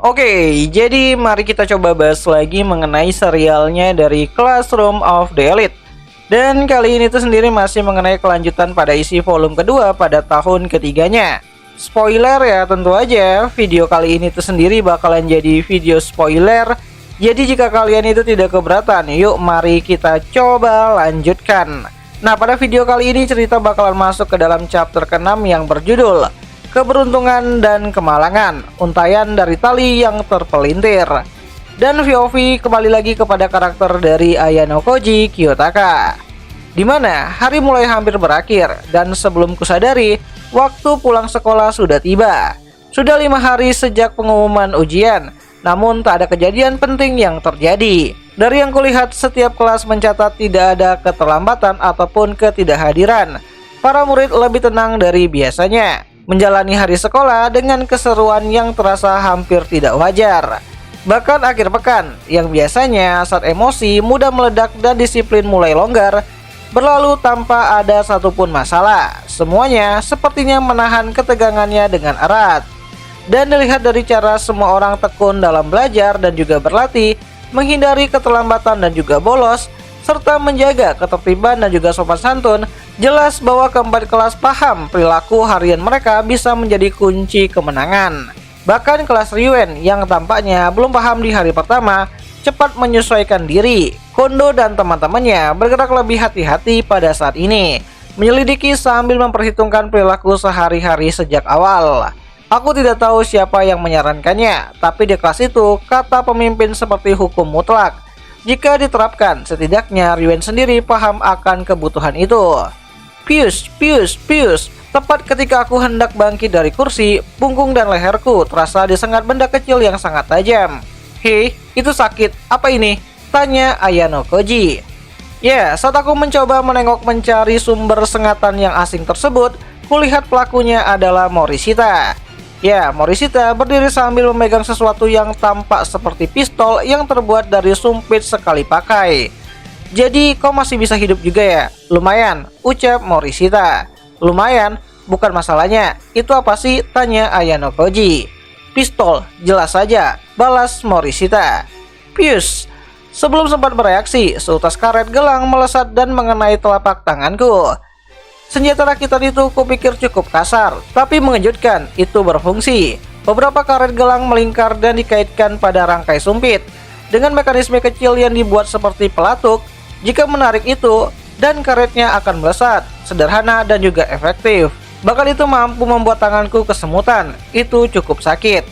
Oke, jadi mari kita coba bahas lagi mengenai serialnya dari Classroom of the Elite. Dan kali ini tuh sendiri masih mengenai kelanjutan pada isi volume kedua pada tahun ketiganya. Spoiler ya, tentu aja video kali ini tuh sendiri bakalan jadi video spoiler. Jadi jika kalian itu tidak keberatan, yuk mari kita coba lanjutkan. Nah, pada video kali ini cerita bakalan masuk ke dalam chapter ke-6 yang berjudul Keberuntungan dan Kemalangan, Untayan dari Tali yang Terpelintir. Dan POV kembali lagi kepada karakter dari Ayano Koji Kiyotaka, dimana hari mulai hampir berakhir dan sebelum kusadari, waktu pulang sekolah sudah tiba. Sudah 5 hari sejak pengumuman ujian, namun tak ada kejadian penting yang terjadi. Dari yang kulihat, setiap kelas mencatat tidak ada keterlambatan ataupun ketidakhadiran. Para murid lebih tenang dari biasanya, menjalani hari sekolah dengan keseruan yang terasa hampir tidak wajar. Bahkan akhir pekan, yang biasanya saat emosi mudah meledak dan disiplin mulai longgar, berlalu tanpa ada satupun masalah. Semuanya sepertinya menahan ketegangannya dengan erat. Dan dilihat dari cara semua orang tekun dalam belajar dan juga berlatih, menghindari keterlambatan dan juga bolos, serta menjaga ketertiban dan juga sopan santun, jelas bahwa keempat kelas paham perilaku harian mereka bisa menjadi kunci kemenangan. Bahkan kelas Ryuen yang tampaknya belum paham di hari pertama, cepat menyesuaikan diri. Kondo dan teman-temannya bergerak lebih hati-hati pada saat ini, menyelidiki sambil memperhitungkan perilaku sehari-hari sejak awal. Aku tidak tahu siapa yang menyarankannya, tapi di kelas itu kata pemimpin seperti hukum mutlak. Jika diterapkan, setidaknya Ryuen sendiri paham akan kebutuhan itu. Pius. Tepat ketika aku hendak bangkit dari kursi, punggung dan leherku terasa disengat benda kecil yang sangat tajam. Hei, itu sakit. Apa ini? Tanya Ayano Koji. Ya, saat aku mencoba menengok mencari sumber sengatan yang asing tersebut, kulihat pelakunya adalah Morishita. Ya, Morishita berdiri sambil memegang sesuatu yang tampak seperti pistol yang terbuat dari sumpit sekali pakai. Jadi kau masih bisa hidup juga ya? Lumayan, ucap Morishita. Lumayan, bukan masalahnya. Itu apa sih? Tanya Ayano Koji. Pistol, jelas saja, balas Morishita. Pius. Sebelum sempat bereaksi, seutas karet gelang melesat dan mengenai telapak tanganku. Senjata rakitan itu kupikir cukup kasar, tapi mengejutkan, itu berfungsi. Beberapa karet gelang melingkar dan dikaitkan pada rangkai sumpit dengan mekanisme kecil yang dibuat seperti pelatuk. Jika menarik itu, dan karetnya akan melesat, sederhana dan juga efektif. Bahkan itu mampu membuat tanganku kesemutan. Itu cukup sakit.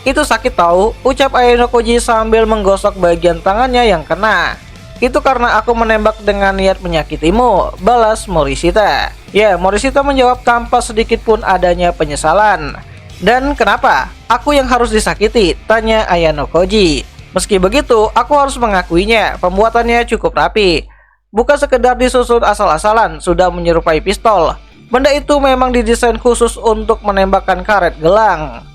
Itu sakit tahu, ucap Ayano Koji sambil menggosok bagian tangannya yang kena. Itu karena aku menembak dengan niat menyakitimu, balas Morishita. Ya, Morishita menjawab tanpa sedikit pun adanya penyesalan. Dan kenapa? Aku yang harus disakiti? Tanya Ayano Koji. Meski begitu, aku harus mengakuinya, pembuatannya cukup rapi. Bukan sekedar disusun asal-asalan, sudah menyerupai pistol. Benda itu memang didesain khusus untuk menembakkan karet gelang.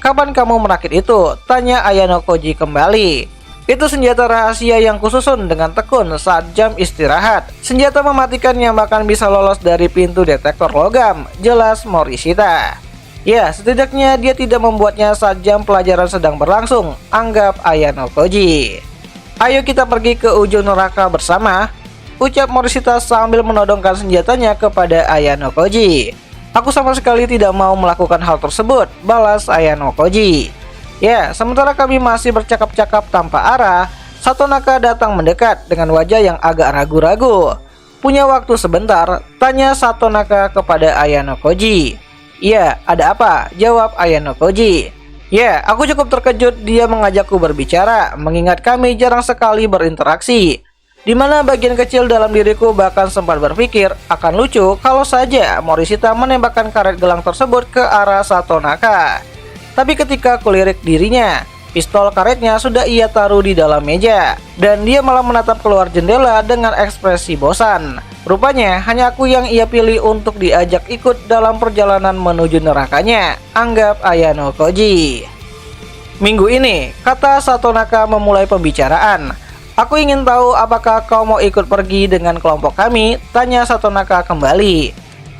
Kapan kamu merakit itu? Tanya Ayano Koji kembali. Itu senjata rahasia yang kususun dengan tekun saat jam istirahat. Senjata mematikan yang bahkan bisa lolos dari pintu detektor logam, jelas Morishita. Ya, setidaknya dia tidak membuatnya saat jam pelajaran sedang berlangsung, anggap Ayano Koji. Ayo kita pergi ke ujung neraka bersama, ucap Morishita sambil menodongkan senjatanya kepada Ayano Koji. Aku sama sekali tidak mau melakukan hal tersebut, balas Ayano Koji. Ya, sementara kami masih bercakap-cakap tanpa arah, Satonaka datang mendekat dengan wajah yang agak ragu-ragu. Punya waktu sebentar? Tanya Satonaka kepada Ayano Koji. Ya, ada apa? Jawab Ayano Koji. Ya, aku cukup terkejut dia mengajakku berbicara, mengingat kami jarang sekali berinteraksi. Di mana bagian kecil dalam diriku bahkan sempat berpikir akan lucu kalau saja Morishita menembakkan karet gelang tersebut ke arah Satonaka. Tapi ketika kulirik dirinya, pistol karetnya sudah ia taruh di dalam meja, dan dia malah menatap keluar jendela dengan ekspresi bosan. Rupanya hanya aku yang ia pilih untuk diajak ikut dalam perjalanan menuju nerakanya, anggap Ayano Koji. Minggu ini, kata Satonaka memulai pembicaraan. Aku ingin tahu apakah kau mau ikut pergi dengan kelompok kami, tanya Satonaka kembali.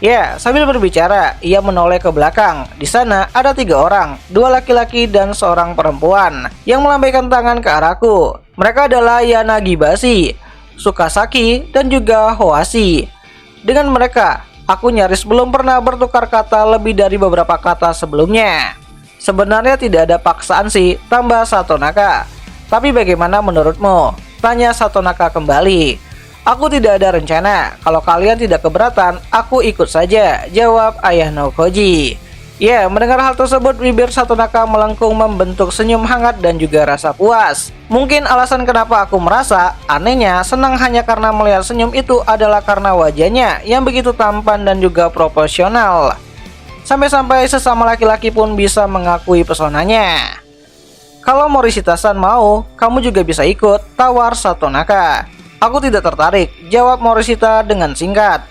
Ya, sambil berbicara, ia menoleh ke belakang. Di sana ada 3 orang, 2 laki-laki dan seorang perempuan yang melambaikan tangan ke arahku. Mereka adalah Yanagibashi, Tsukasaki, dan juga Hoashi. Dengan mereka, aku nyaris belum pernah bertukar kata lebih dari beberapa kata sebelumnya. Sebenarnya tidak ada paksaan sih, tambah Satonaka. Tapi bagaimana menurutmu? Tanya Satonaka kembali. Aku tidak ada rencana. Kalau kalian tidak keberatan, aku ikut saja, jawab Ayano Koji. Ya, mendengar hal tersebut, bibir Satonaka melengkung membentuk senyum hangat dan juga rasa puas. Mungkin alasan kenapa aku merasa anehnya senang hanya karena melihat senyum itu adalah karena wajahnya yang begitu tampan dan juga proporsional. Sampai-sampai sesama laki-laki pun bisa mengakui pesonanya. Kalau Morishita-san mau, kamu juga bisa ikut, tawar Satonaka. Aku tidak tertarik, jawab Morishita dengan singkat.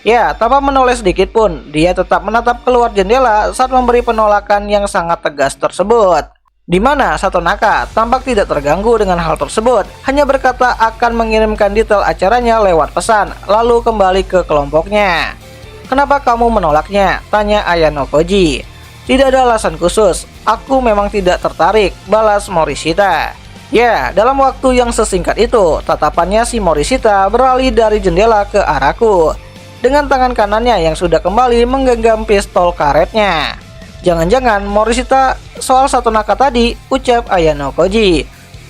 Ya, tanpa menoleh sedikit pun, dia tetap menatap keluar jendela saat memberi penolakan yang sangat tegas tersebut. Di mana Satonaka tampak tidak terganggu dengan hal tersebut, hanya berkata akan mengirimkan detail acaranya lewat pesan, lalu kembali ke kelompoknya. Kenapa kamu menolaknya? Tanya Ayano Koji. Tidak ada alasan khusus, aku memang tidak tertarik, balas Morishita. Ya, dalam waktu yang sesingkat itu, tatapannya si Morishita beralih dari jendela ke arahku. Dengan tangan kanannya yang sudah kembali menggenggam pistol karetnya. Jangan-jangan Morishita soal Satonaka tadi, ucap Ayano Koji.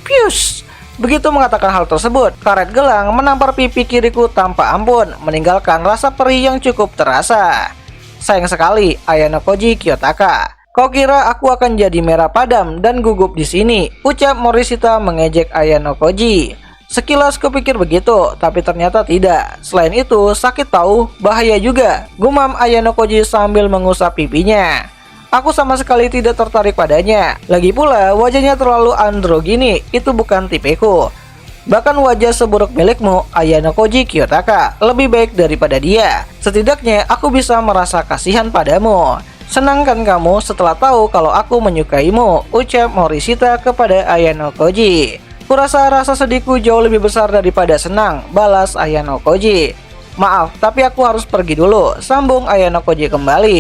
Pius! Begitu mengatakan hal tersebut, karet gelang menampar pipi kiriku tanpa ampun, meninggalkan rasa perih yang cukup terasa. Sayang sekali, Ayano Koji Kiyotaka. Kau kira aku akan jadi merah padam dan gugup di sini? Ucap Morishita mengejek Ayano Koji. Sekilas kupikir begitu, tapi ternyata tidak. Selain itu, sakit tahu, bahaya juga, gumam Ayano Koji sambil mengusap pipinya. Aku sama sekali tidak tertarik padanya. Lagi pula, wajahnya terlalu androgini, itu bukan tipeku. Bahkan wajah seburuk milikmu, Ayano Koji Kiyotaka, lebih baik daripada dia. Setidaknya aku bisa merasa kasihan padamu. Senang kan kamu setelah tahu kalau aku menyukaimu, ucap Morishita kepada Ayano Koji. Kurasa rasa sedihku jauh lebih besar daripada senang, balas Ayano Koji. Maaf, tapi aku harus pergi dulu, sambung Ayano Koji kembali.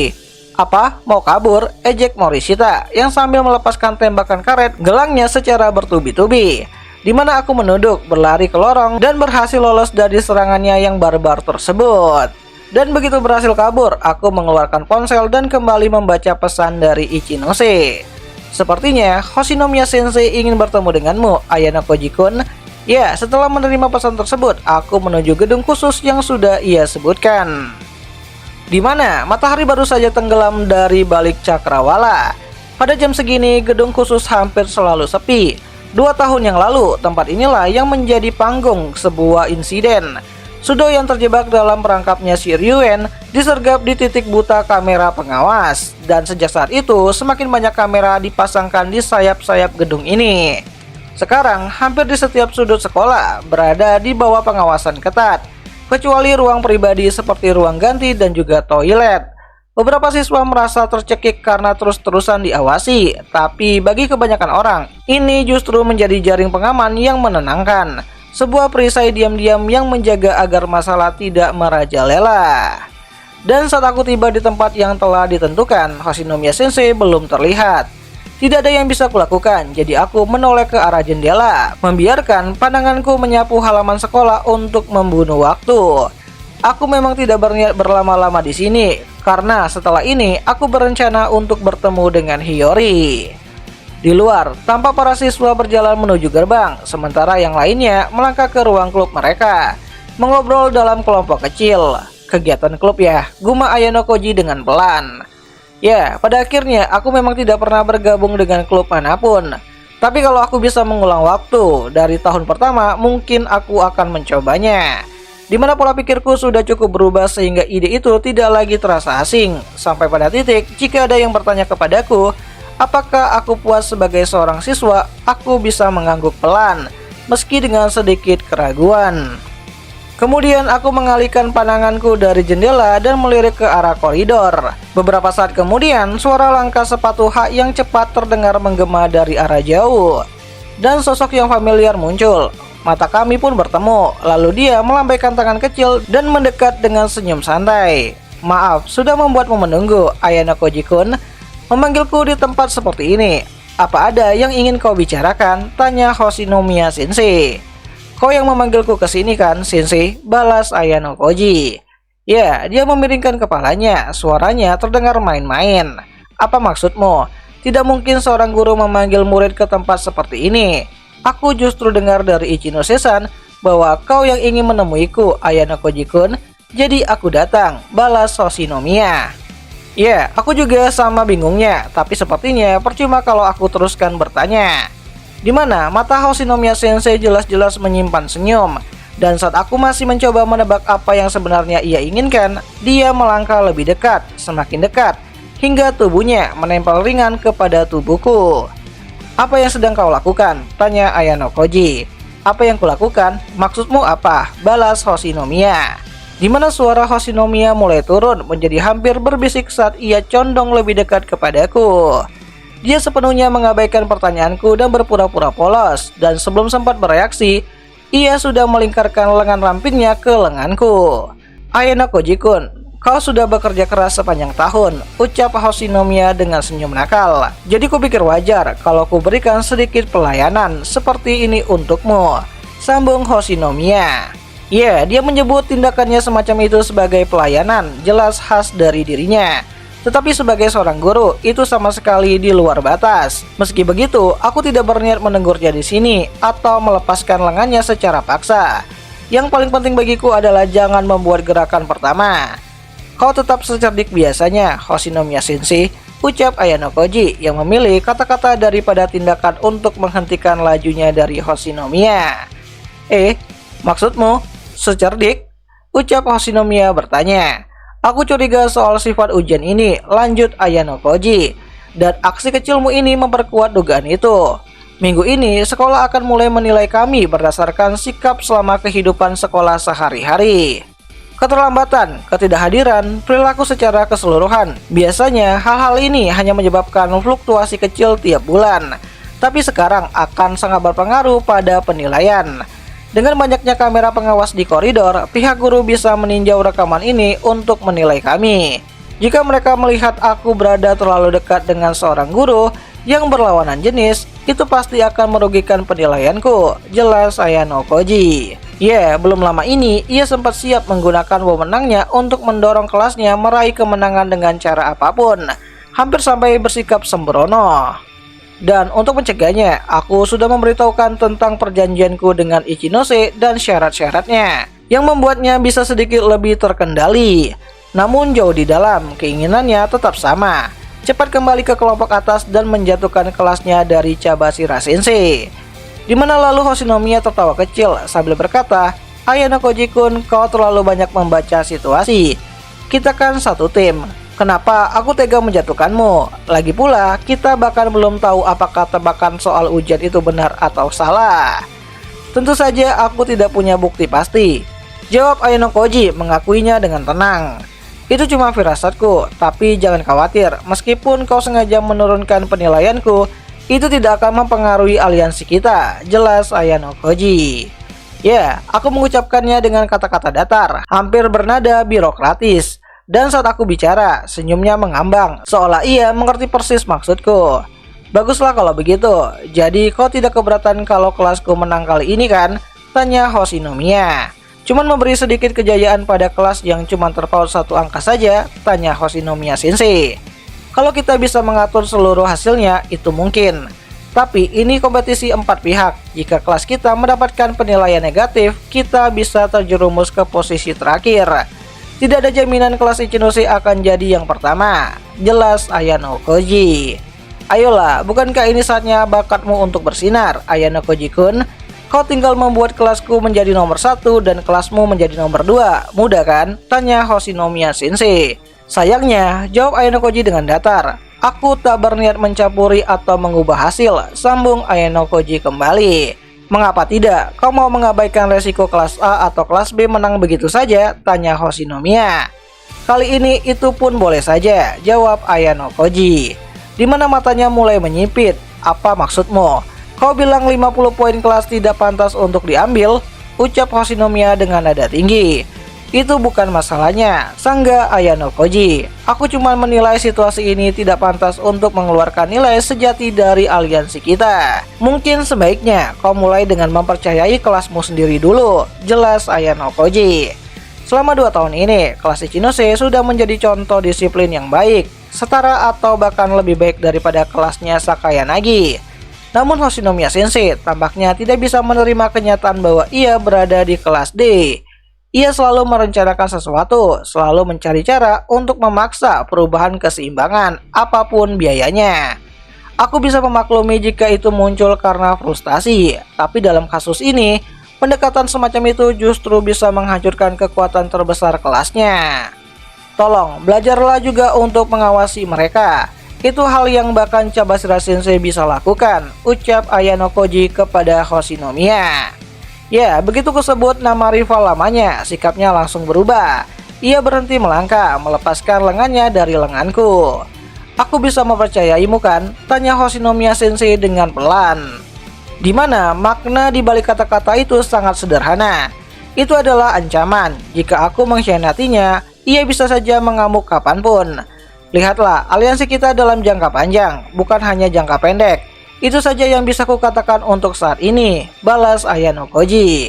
Apa? Mau kabur? Ejek Morishita yang sambil melepaskan tembakan karet gelangnya secara bertubi-tubi. Di mana aku menunduk, berlari ke lorong, dan berhasil lolos dari serangannya yang barbar tersebut. Dan begitu berhasil kabur, aku mengeluarkan ponsel dan kembali membaca pesan dari Ichinose. Sepertinya Hoshinomiya Sensei ingin bertemu denganmu, Ayano Koji-kun. Ya, setelah menerima pesan tersebut, aku menuju gedung khusus yang sudah ia sebutkan. Di mana matahari baru saja tenggelam dari balik cakrawala. Pada jam segini, gedung khusus hampir selalu sepi. 2 tahun yang lalu, tempat inilah yang menjadi panggung sebuah insiden. Sudo yang terjebak dalam perangkapnya si Ryuen disergap di titik buta kamera pengawas. Dan sejak saat itu, semakin banyak kamera dipasangkan di sayap-sayap gedung ini. Sekarang, hampir di setiap sudut sekolah berada di bawah pengawasan ketat. Kecuali ruang pribadi seperti ruang ganti dan juga toilet. Beberapa siswa merasa tercekik karena terus-terusan diawasi. Tapi bagi kebanyakan orang, ini justru menjadi jaring pengaman yang menenangkan. Sebuah perisai diam-diam yang menjaga agar masalah tidak merajalela. Dan saat aku tiba di tempat yang telah ditentukan, Hoshinomiya Sensei belum terlihat. Tidak ada yang bisa kulakukan, jadi aku menoleh ke arah jendela, membiarkan pandanganku menyapu halaman sekolah untuk membunuh waktu. Aku memang tidak berniat berlama-lama di sini, karena setelah ini aku berencana untuk bertemu dengan Hiyori. Di luar, tampak para siswa berjalan menuju gerbang, sementara yang lainnya melangkah ke ruang klub mereka, mengobrol dalam kelompok kecil. Kegiatan klub ya, gumam Ayano Koji dengan pelan. Ya, pada akhirnya aku memang tidak pernah bergabung dengan klub manapun. Tapi kalau aku bisa mengulang waktu dari tahun pertama, mungkin aku akan mencobanya. Dimana pola pikirku sudah cukup berubah sehingga ide itu tidak lagi terasa asing. Sampai pada titik, jika ada yang bertanya kepadaku, apakah aku puas sebagai seorang siswa, aku bisa mengangguk pelan, meski dengan sedikit keraguan. Kemudian aku mengalihkan pandanganku dari jendela dan melirik ke arah koridor. Beberapa saat kemudian, suara langkah sepatu hak yang cepat terdengar menggema dari arah jauh. Dan sosok yang familiar muncul. Mata kami pun bertemu, lalu dia melambaikan tangan kecil dan mendekat dengan senyum santai. Maaf, sudah membuatmu menunggu, Ayano Koji-kun. Memanggilku di tempat seperti ini. Apa ada yang ingin kau bicarakan? Tanya Hoshinomiya Sensei. Kau yang memanggilku ke sini kan, Sensei? Balas Ayano Koji. Ya, dia memiringkan kepalanya. Suaranya terdengar main-main. Apa maksudmu? Tidak mungkin seorang guru memanggil murid ke tempat seperti ini. Aku justru dengar dari Ichino-san bahwa kau yang ingin menemuiku, Ayano Koji-kun. Jadi aku datang, balas Hoshinomiya. Ya, aku juga sama bingungnya, tapi sepertinya percuma kalau aku teruskan bertanya. Di mana mata Hoshinomiya Sensei jelas-jelas menyimpan senyum. Dan saat aku masih mencoba menebak apa yang sebenarnya ia inginkan, dia melangkah lebih dekat, semakin dekat, hingga tubuhnya menempel ringan kepada tubuhku. Apa yang sedang kau lakukan? Tanya Ayano Koji. Apa yang kulakukan? Maksudmu apa? Balas Hoshinomiya. Di mana suara Hoshinomiya mulai turun menjadi hampir berbisik saat ia condong lebih dekat kepadaku. Dia sepenuhnya mengabaikan pertanyaanku dan berpura-pura polos, dan sebelum sempat bereaksi, ia sudah melingkarkan lengan rampingnya ke lenganku. Ayano Koji-kun, kau sudah bekerja keras sepanjang tahun, ucap Hoshinomiya dengan senyum nakal. Jadi kupikir wajar kalau ku berikan sedikit pelayanan seperti ini untukmu, sambung Hoshinomiya. Ya, dia menyebut tindakannya semacam itu sebagai pelayanan, jelas khas dari dirinya. Tetapi sebagai seorang guru, itu sama sekali di luar batas. Meski begitu, aku tidak berniat menegurnya di sini atau melepaskan lengannya secara paksa. Yang paling penting bagiku adalah jangan membuat gerakan pertama. Kau tetap secerdik biasanya, Hoshinomiya Sensei, ucap Ayano Koji yang memilih kata-kata daripada tindakan untuk menghentikan lajunya dari Hoshinomiya. Maksudmu? Secerdik? Ucap Hoshinomiya bertanya. Aku curiga soal sifat ujian ini, lanjut Ayano Koji. Dan aksi kecilmu ini memperkuat dugaan itu. Minggu ini, sekolah akan mulai menilai kami berdasarkan sikap selama kehidupan sekolah sehari-hari. Keterlambatan, ketidakhadiran, perilaku secara keseluruhan. Biasanya, hal-hal ini hanya menyebabkan fluktuasi kecil tiap bulan. Tapi sekarang akan sangat berpengaruh pada penilaian. Dengan banyaknya kamera pengawas di koridor, pihak guru bisa meninjau rekaman ini untuk menilai kami. Jika mereka melihat aku berada terlalu dekat dengan seorang guru yang berlawanan jenis, itu pasti akan merugikan penilaianku, jelas Ayano Koji. Ya, belum lama ini, ia sempat siap menggunakan wewenangnya untuk mendorong kelasnya meraih kemenangan dengan cara apapun, hampir sampai bersikap sembrono. Dan untuk mencegahnya, aku sudah memberitahukan tentang perjanjianku dengan Ichinose dan syarat-syaratnya, yang membuatnya bisa sedikit lebih terkendali. Namun jauh di dalam, keinginannya tetap sama, cepat kembali ke kelompok atas dan menjatuhkan kelasnya dari Cabashira Sensei. Di mana lalu Hoshinomiya tertawa kecil sambil berkata, Ayano Koji-kun, kau terlalu banyak membaca situasi. Kita kan satu tim. Kenapa aku tega menjatuhkanmu? Lagi pula, kita bahkan belum tahu apakah tebakan soal ujian itu benar atau salah. Tentu saja aku tidak punya bukti pasti, jawab Ayano Koji mengakuinya dengan tenang. Itu cuma firasatku, tapi jangan khawatir, meskipun kau sengaja menurunkan penilaianku, itu tidak akan mempengaruhi aliansi kita, jelas Ayano Koji. Ya, aku mengucapkannya dengan kata-kata datar, hampir bernada birokratis. Dan saat aku bicara, senyumnya mengambang, seolah ia mengerti persis maksudku. Baguslah kalau begitu, jadi kau tidak keberatan kalau kelasku menang kali ini kan? Tanya Hoshinomiya. Cuman memberi sedikit kejayaan pada kelas yang cuma terpaut satu angka saja? Tanya Hoshinomiya Sensei. Kalau kita bisa mengatur seluruh hasilnya, itu mungkin. Tapi ini kompetisi 4 pihak. Jika kelas kita mendapatkan penilaian negatif, kita bisa terjerumus ke posisi terakhir. Tidak ada jaminan kelas Ichinose akan jadi yang pertama, jelas Ayano Koji. Ayolah, bukankah ini saatnya bakatmu untuk bersinar, Ayano Koji-kun? Kau tinggal membuat kelasku menjadi nomor 1 dan kelasmu menjadi nomor 2, mudah kan? Tanya Hoshinomiya Sensei. Sayangnya, jawab Ayano Koji dengan datar. Aku tak berniat mencampuri atau mengubah hasil, sambung Ayano Koji kembali. Mengapa tidak? Kau mau mengabaikan resiko kelas A atau kelas B menang begitu saja? Tanya Hoshinomiya. Kali ini itu pun boleh saja, jawab Ayano Koji. Di mana matanya mulai menyipit. Apa maksudmu? Kau bilang 50 poin kelas tidak pantas untuk diambil? Ucap Hoshinomiya dengan nada tinggi. Itu bukan masalahnya, sangga Ayano Koji. Aku cuma menilai situasi ini tidak pantas untuk mengeluarkan nilai sejati dari aliansi kita. Mungkin sebaiknya kau mulai dengan mempercayai kelasmu sendiri dulu, jelas Ayano Koji. Selama 2 tahun ini, kelas Ichinose sudah menjadi contoh disiplin yang baik, setara atau bahkan lebih baik daripada kelasnya Sakayanagi. Namun Hoshinomiya Sensei tampaknya tidak bisa menerima kenyataan bahwa ia berada di kelas D. Ia selalu merencanakan sesuatu, selalu mencari cara untuk memaksa perubahan keseimbangan, apapun biayanya. Aku bisa memaklumi jika itu muncul karena frustasi, tapi dalam kasus ini, pendekatan semacam itu justru bisa menghancurkan kekuatan terbesar kelasnya. Tolong, belajarlah juga untuk mengawasi mereka. Itu hal yang bahkan Cabashira Sensei bisa lakukan, ucap Ayano Koji kepada Hoshinomiya. Ya, begitu kusebut nama rival lamanya, sikapnya langsung berubah. Ia berhenti melangkah, melepaskan lengannya dari lenganku. Aku bisa mempercayaimu kan? Tanya Hoshinomiya Sensei dengan pelan. Dimana makna di balik kata-kata itu sangat sederhana. Itu adalah ancaman. Jika aku mengkhianatinya, ia bisa saja mengamuk kapanpun. Lihatlah, aliansi kita dalam jangka panjang, bukan hanya jangka pendek. Itu saja yang bisa kukatakan untuk saat ini, balas Ayano Koji.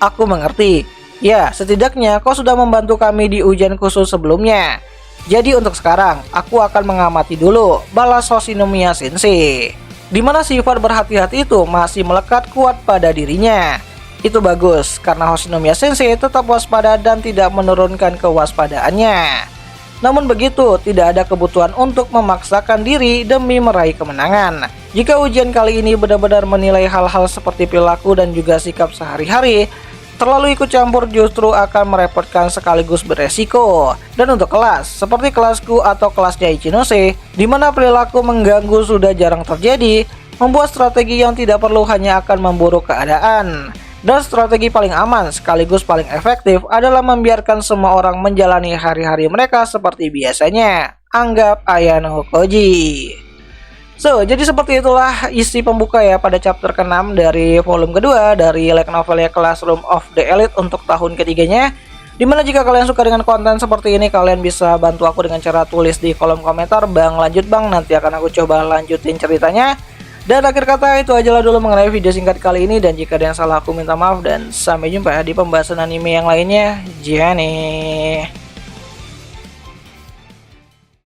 Aku mengerti. Ya, setidaknya kau sudah membantu kami di ujian khusus sebelumnya. Jadi untuk sekarang, aku akan mengamati dulu, balas Hoshinomiya Sensei. Dimana sifat berhati-hati itu masih melekat kuat pada dirinya. Itu bagus, karena Hoshinomiya Sensei tetap waspada dan tidak menurunkan kewaspadaannya. Namun begitu, tidak ada kebutuhan untuk memaksakan diri demi meraih kemenangan. Jika ujian kali ini benar-benar menilai hal-hal seperti perilaku dan juga sikap sehari-hari, terlalu ikut campur justru akan merepotkan sekaligus beresiko. Dan untuk kelas, seperti kelasku atau kelasnya Ichinose, di mana perilaku mengganggu sudah jarang terjadi, membuat strategi yang tidak perlu hanya akan memburuk keadaan. Dan strategi paling aman sekaligus paling efektif adalah membiarkan semua orang menjalani hari-hari mereka seperti biasanya. Anggap Ayano Koji. So, jadi seperti itulah isi pembuka ya pada chapter ke-6 dari volume kedua dari light novelnya Classroom of the Elite untuk tahun ketiganya. Dimana jika kalian suka dengan konten seperti ini, kalian bisa bantu aku dengan cara tulis di kolom komentar, "Bang, lanjut bang," nanti akan aku coba lanjutin ceritanya. Dan akhir kata itu ajalah dulu mengenai video singkat kali ini, dan jika ada yang salah aku minta maaf dan sampai jumpa di pembahasan anime yang lainnya. Jane.